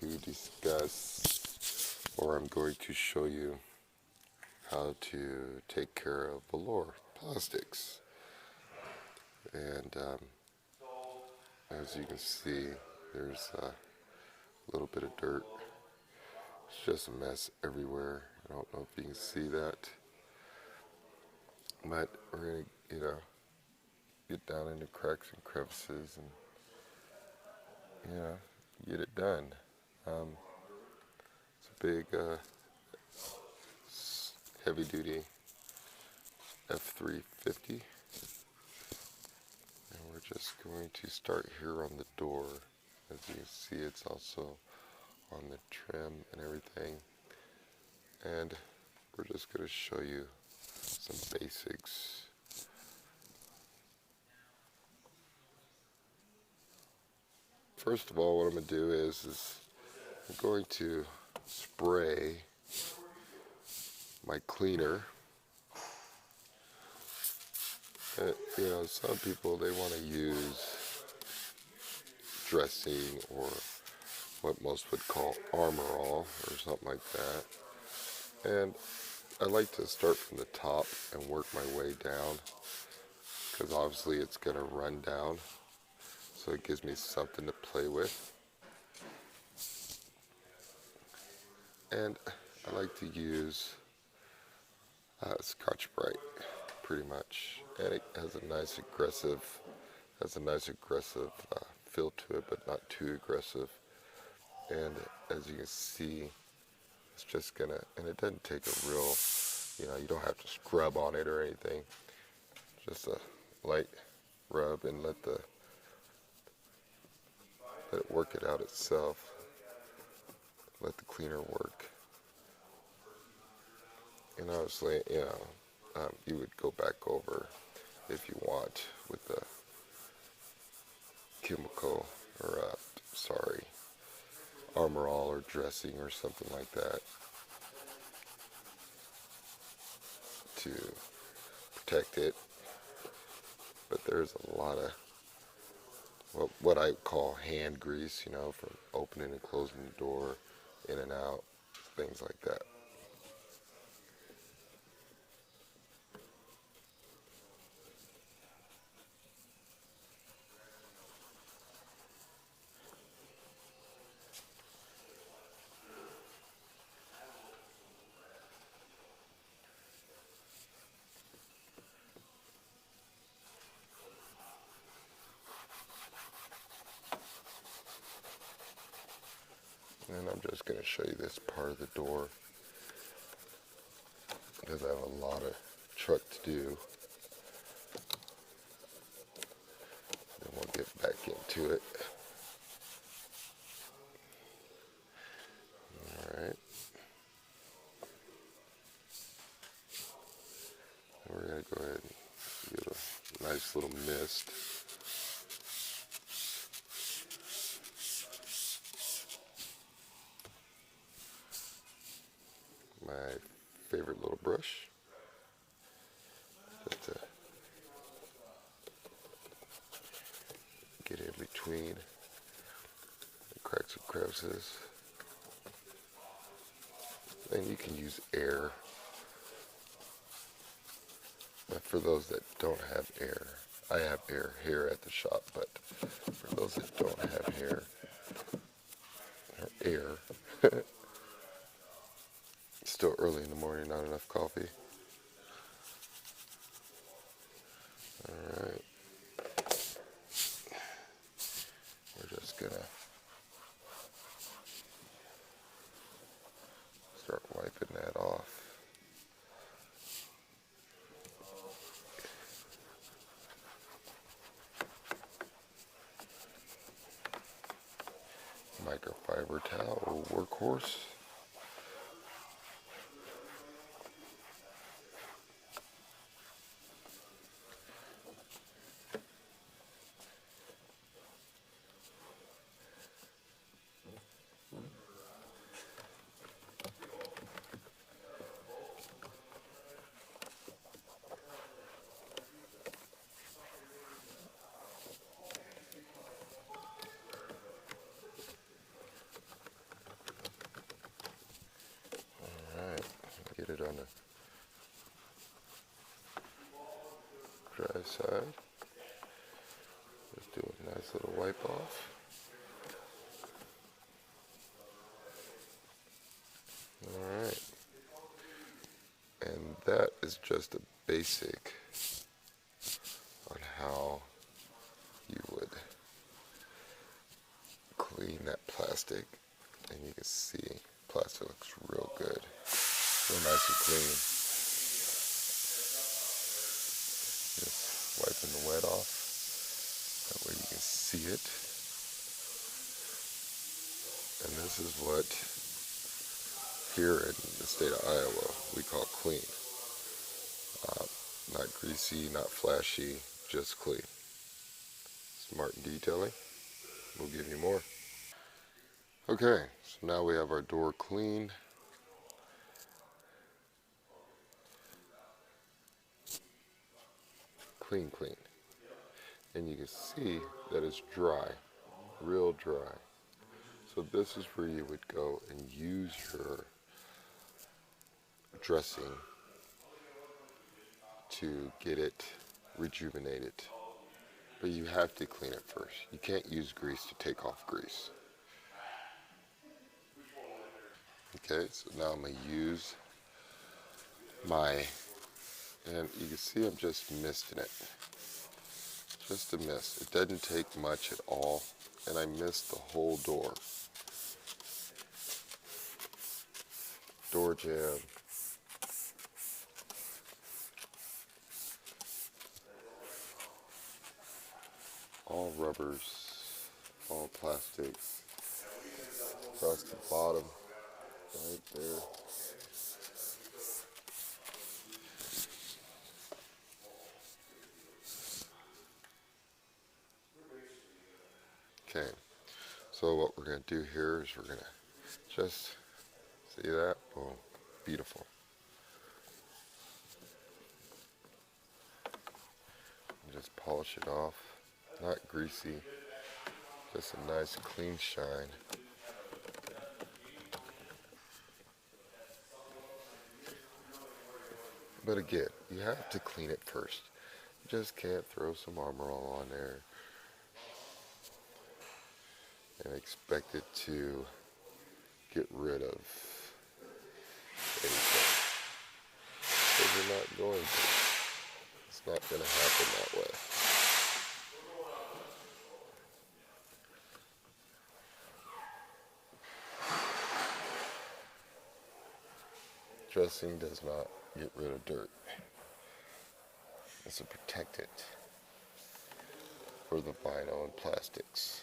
to discuss, or I'm going to show you how to take care of velour plastics. And as you can see, there's a little bit of dirt. It's just a mess everywhere. I don't know if you can see that, but we're gonna, get down into cracks and crevices and, get it done. It's a big, heavy-duty F350, and we're just going to start here on the door. As you can see, it's also on the trim and everything, and we're just going to show you some basics. First of all, what I'm going to do is I'm going to spray my cleaner. Some people, they want to use dressing or what most would call Armor All or something like that. And I like to start from the top and work my way down, because obviously it's going to run down, so it gives me something to play with. And I like to use Scotch-Brite, pretty much, and it has a nice aggressive feel to it, but not too aggressive. And as you can see, it's just gonna, and it doesn't take a real, you don't have to scrub on it or anything. Just a light rub and let it work it out itself. Let the cleaner work. And obviously, you would go back over if you want with the chemical or Armor All or dressing or something like that to protect it. But there's a lot of what I call hand grease, from opening and closing the door, in and out, things like that. And I'm just going to show you this part of the door, because I have a lot of truck to do. And we'll get back into it. Alright. We're going to go ahead and get a nice little mist. My favorite little brush, just to get in between the cracks and crevices. And you can use air, but for those that don't have air, I have air here at the shop, but for those that don't have air, still early in the morning, not enough coffee. Alright. We're just gonna start wiping that off. Microfiber towel, workhorse. get it on the dry side. Just do a nice little wipe off. Alright. And that is just a basic on how you would clean that plastic. And you can see plastic looks real good. Real nice and clean. Just wiping the wet off. That way you can see it. And this is what here in the state of Iowa we call clean. Not greasy, not flashy, just clean. Smart and detailing. We'll give you more. Okay, so now we have our door clean. Clean. And you can see that it's dry, real dry. So this is where you would go and use your dressing to get it rejuvenated. But you have to clean it first. You can't use grease to take off grease. Okay, so now I'm going to use my, and you can see I'm just misting it. Just a mist. It doesn't take much at all, and I mist the whole door. Door jamb. All rubbers, all plastics, across the bottom, right there. Okay, so what we're going to do here is we're going to just, see that? Boom, beautiful. And just polish it off, not greasy, just a nice clean shine. But again, you have to clean it first. You just can't throw some Armor All on there and expect it to get rid of anything. Because you're not going to. It's not going to happen that way. Dressing does not get rid of dirt. It's to protect it for the vinyl and plastics.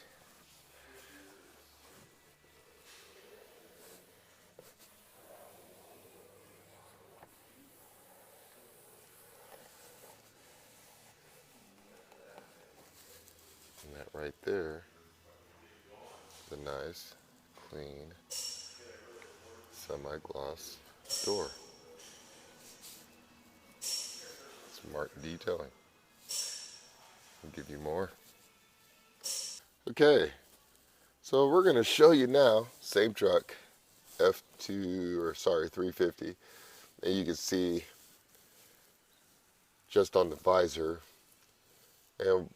And that right there, the nice, clean, semi-gloss door. Smart detailing. I'll give you more. Okay, so we're going to show you now, same truck, 350, and you can see just on the visor and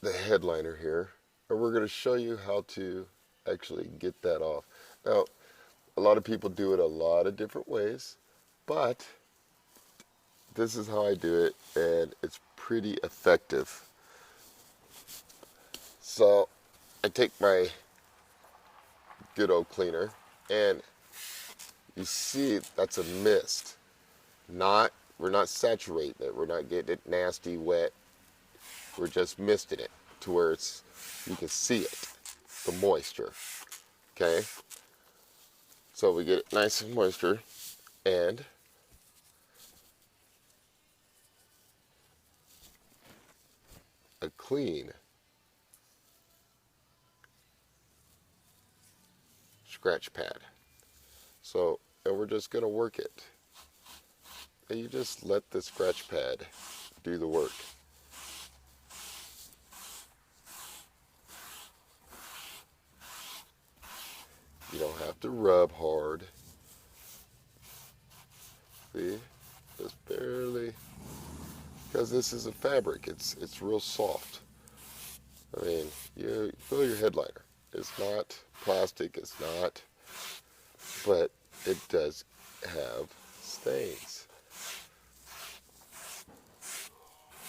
the headliner here, and we're going to show you how to actually get that off. Now, a lot of people do it a lot of different ways, but this is how I do it, and it's pretty effective. So I take my good old cleaner, and you see that's a mist. We're not saturating it. We're not getting it nasty, wet. We're just misting it to where you can see it, the moisture. Okay? So we get it nice and moisture, and a clean scratch pad. So, and we're just going to work it. And you just let the scratch pad do the work. You don't have to rub hard. See, just barely, because this is a fabric. It's real soft. I mean, you feel your headliner. It's not plastic. It's not, but it does have stains.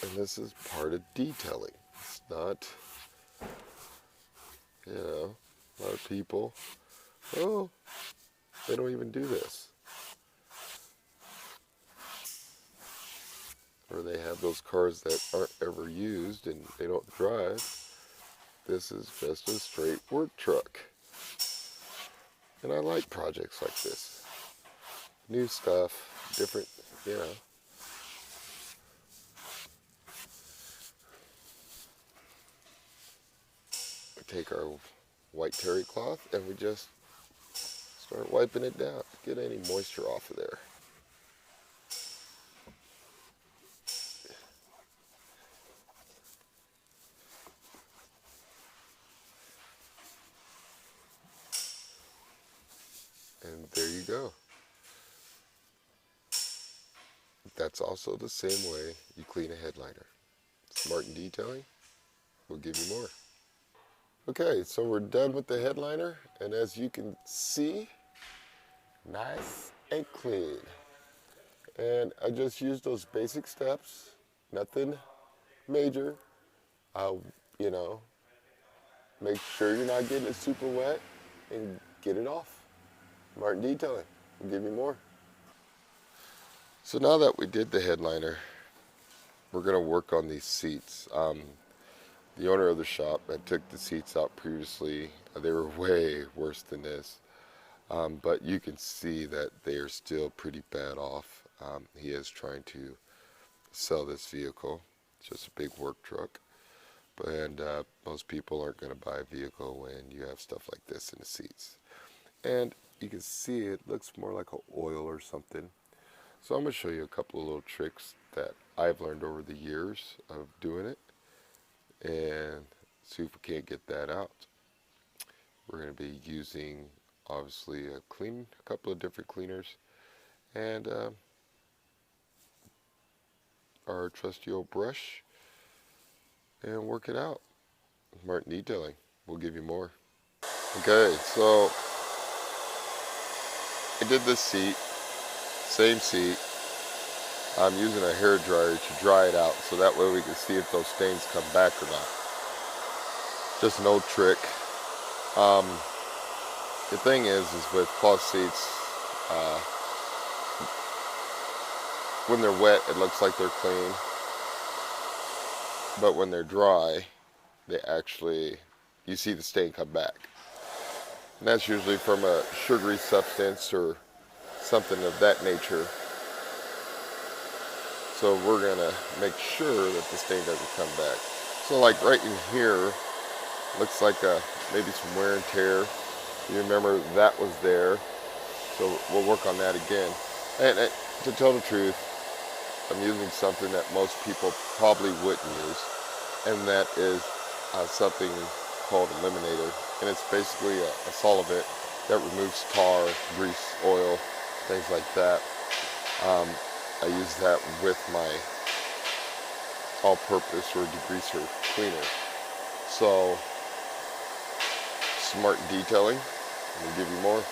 And this is part of detailing. It's not, a lot of people, oh, they don't even do this. Or they have those cars that aren't ever used and they don't drive. This is just a straight work truck. And I like projects like this. New stuff, different, We take our white terry cloth and we just start wiping it down. Get any moisture off of there. And there you go. That's also the same way you clean a headliner. Smart in detailing will give you more. Okay, so we're done with the headliner, and as you can see, nice and clean. And I just used those basic steps, nothing major. You know, make sure you're not getting it super wet and get it off. Smart in detailing will give you more. So now that we did the headliner, we're going to work on these seats. The owner of the shop had took the seats out previously. They were way worse than this. But you can see that they are still pretty bad off. He is trying to sell this vehicle. It's just a big work truck. And most people aren't going to buy a vehicle when you have stuff like this in the seats. And you can see it looks more like an oil or something. So I'm going to show you a couple of little tricks that I've learned over the years of doing it. And see if we can't get that out. We're going to be using, obviously, a couple of different cleaners. And our trusty old brush. And work it out. Smart detailing. We'll give you more. Okay, so I did this seat, same seat. I'm using a hair dryer to dry it out so that way we can see if those stains come back or not. Just an old trick. The thing is with cloth seats, when they're wet it looks like they're clean, but when they're dry, you see the stain come back. And that's usually from a sugary substance or something of that nature. So we're gonna make sure that the stain doesn't come back. So like right in here, looks like maybe some wear and tear. You remember that was there. So we'll work on that again. And to tell the truth, I'm using something that most people probably wouldn't use. And that is something called Eliminator. And it's basically a solvent that removes tar, grease, oil, things like that. I use that with my all-purpose or degreaser cleaner. So, smart detailing, we'll give you more.